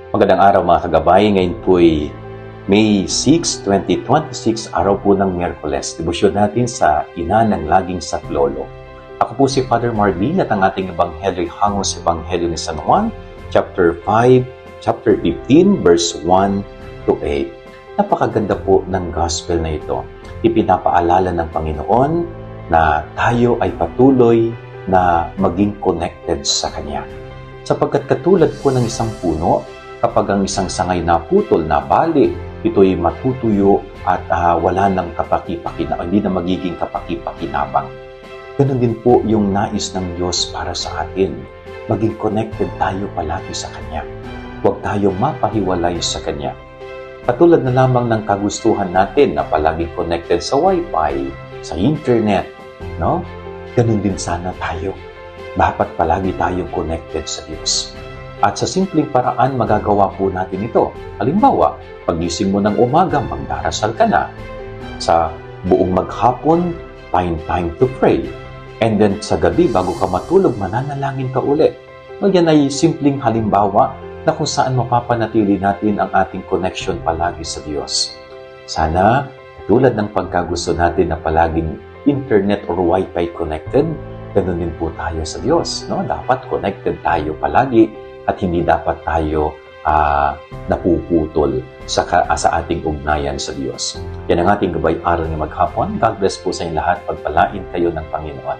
Magandang araw mga kagabay. Ngayon po'y May 6, 2026, araw po ng Miyerkules. Debosyon natin sa Ina ng Laging Saklolo. Ako po si Father Marvin at ang ating ebanghelyo hango sa Ebanghelyo ni San Juan, chapter 5, chapter 15, verse 1 to 8. Napakaganda po ng gospel na ito. Ipinapaalala ng Panginoon na tayo ay patuloy na maging connected sa Kanya. Sapagkat katulad po ng isang puno, kapag ang isang sangay naputol, nabali, ito'y matutuyo at wala ng hindi na magiging kapaki-pakinabang. Ganon din po yung nais ng Diyos para sa atin. Maging connected tayo palagi sa Kanya. Huwag tayong mapahiwalay sa Kanya. Katulad na lamang ng kagustuhan natin na palaging connected sa Wi-Fi, sa internet, no? Ganon din sana tayo. Dapat palagi tayong connected sa Diyos. At sa simpleng paraan, magagawa po natin ito. Halimbawa, pagising mo ng umaga, magdarasal ka na. Sa buong maghapon, find time to pray. And then sa gabi, bago ka matulog, mananalangin ka ulit. Yan ay simpleng halimbawa na kung saan mapapanatili natin ang ating connection palagi sa Diyos. Sana, tulad ng pagkagusto natin na palaging internet or Wi-Fi connected, ganun din po tayo sa Diyos. No? Dapat connected tayo palagi at hindi dapat tayo napuputol sa ating ugnayan sa Diyos. Yan ang ating gabay aral ng maghapon. God bless po sa inyo lahat. Pagpalain kayo ng Panginoon.